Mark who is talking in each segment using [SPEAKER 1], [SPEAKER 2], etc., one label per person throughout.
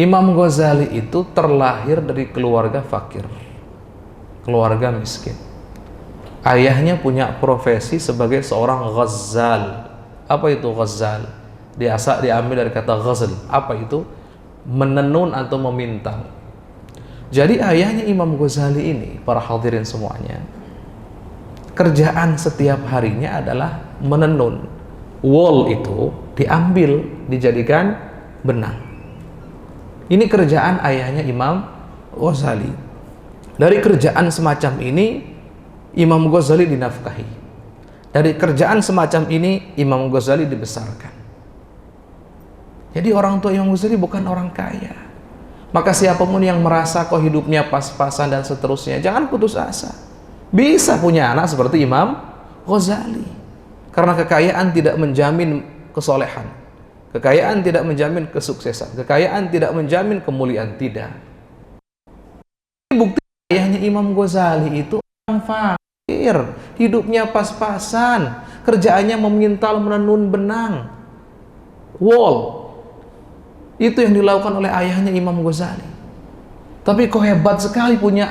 [SPEAKER 1] Imam Ghazali itu terlahir dari keluarga fakir, keluarga miskin. Ayahnya punya profesi sebagai seorang ghazzal. Apa itu ghazzal? Diambil dari kata ghazl. Apa itu? Menenun atau memintal. Jadi ayahnya Imam Ghazali ini, para hadirin semuanya, kerjaan setiap harinya adalah menenun. Wool itu diambil, dijadikan benang. Ini kerjaan ayahnya Imam Ghazali. Dari kerjaan semacam ini Imam Ghazali dinafkahi. Dari kerjaan semacam ini Imam Ghazali dibesarkan. Jadi orang tua Imam Ghazali bukan orang kaya. Maka siapapun yang merasa kok hidupnya pas-pasan dan seterusnya, jangan putus asa. Bisa punya anak seperti Imam Ghazali. Karena kekayaan tidak menjamin kesolehan. Kekayaan tidak menjamin kesuksesan. Kekayaan tidak menjamin kemuliaan, tidak. Bukti ayahnya Imam Ghazali itu orang fakir, hidupnya pas-pasan, kerjaannya memintal, menenun benang, wool. Itu yang dilakukan oleh ayahnya Imam Ghazali. Tapi kok hebat sekali punya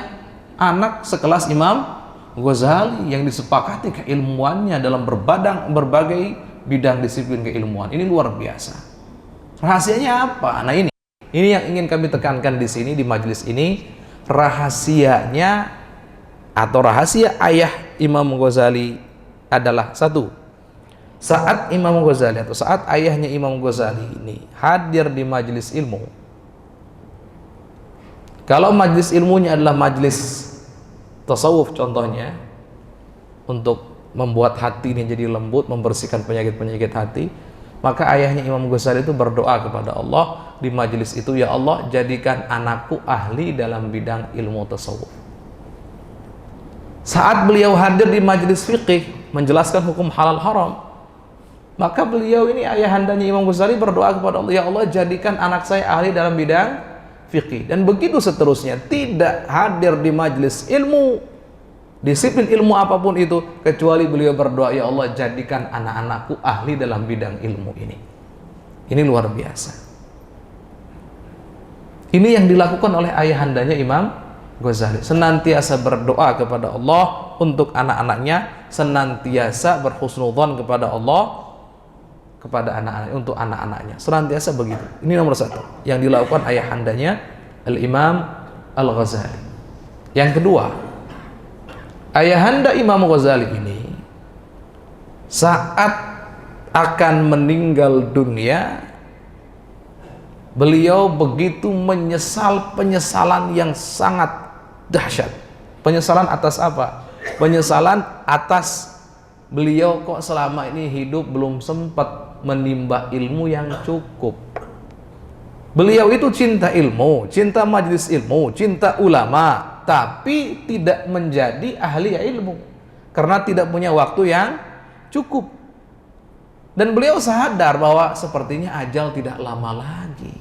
[SPEAKER 1] anak sekelas Imam Ghazali yang disepakati keilmuannya dalam berbagai bidang disiplin keilmuan. Ini luar biasa. Rahasianya apa? Nah ini yang ingin kami tekankan di sini, di majelis ini. Rahasianya atau rahasia ayah Imam Ghazali adalah satu, saat Imam Ghazali atau saat ayahnya Imam Ghazali ini hadir di majelis ilmu, kalau majelis ilmunya adalah majelis tasawuf contohnya, untuk membuat hati ini jadi lembut, membersihkan penyakit-penyakit hati, maka ayahnya Imam Ghazali itu berdoa kepada Allah di majelis itu, ya Allah, jadikan anakku ahli dalam bidang ilmu tasawuf. Saat beliau hadir di majelis fikih menjelaskan hukum halal haram, maka beliau ini ayahandanya Imam Ghazali berdoa kepada Allah, ya Allah, jadikan anak saya ahli dalam bidang fikih. Dan begitu seterusnya, tidak hadir di majelis ilmu, disiplin ilmu apapun itu, kecuali beliau berdoa, ya Allah, jadikan anak-anakku ahli dalam bidang ilmu ini. Ini luar biasa. Ini yang dilakukan oleh ayahandanya Imam Ghazali. Senantiasa berdoa kepada Allah untuk anak-anaknya, senantiasa berhusnudzon kepada Allah kepada anak-anaknya, untuk anak-anaknya, senantiasa begitu. Ini nomor satu yang dilakukan ayahandanya Al-Imam Al-Ghazali. Yang kedua, ayahanda Imam Ghazali ini saat akan meninggal dunia, beliau begitu menyesal penyesalan yang sangat dahsyat. Penyesalan atas apa? Penyesalan atas beliau kok selama ini hidup belum sempat menimba ilmu yang cukup. Beliau itu cinta ilmu, cinta majelis ilmu, cinta ulama, tapi tidak menjadi ahli ilmu karena tidak punya waktu yang cukup. Dan beliau sadar bahwa sepertinya ajal tidak lama lagi.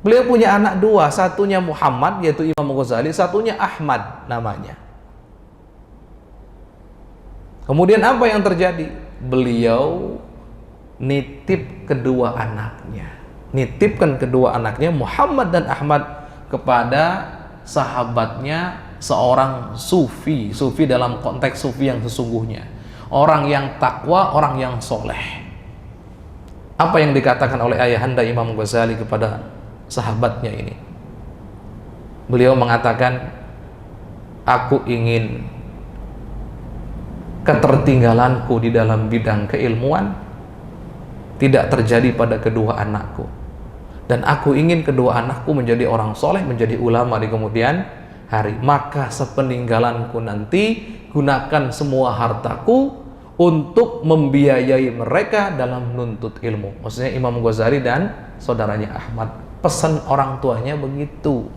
[SPEAKER 1] Beliau punya anak dua, satunya Muhammad yaitu Imam Ghazali, satunya Ahmad namanya. Kemudian apa yang terjadi? Beliau nitip kedua anaknya, nitipkan kedua anaknya Muhammad dan Ahmad kepada sahabatnya, seorang sufi dalam konteks sufi yang sesungguhnya, orang yang takwa, orang yang soleh. Apa yang dikatakan oleh ayahanda Imam Ghazali kepada sahabatnya ini? Beliau mengatakan, aku ingin ketertinggalanku di dalam bidang keilmuan tidak terjadi pada kedua anakku, dan aku ingin kedua anakku menjadi orang soleh, menjadi ulama di kemudian hari. Maka sepeninggalanku nanti, gunakan semua hartaku untuk membiayai mereka dalam menuntut ilmu. Maksudnya Imam Ghazali dan saudaranya Ahmad. Pesan orang tuanya begitu.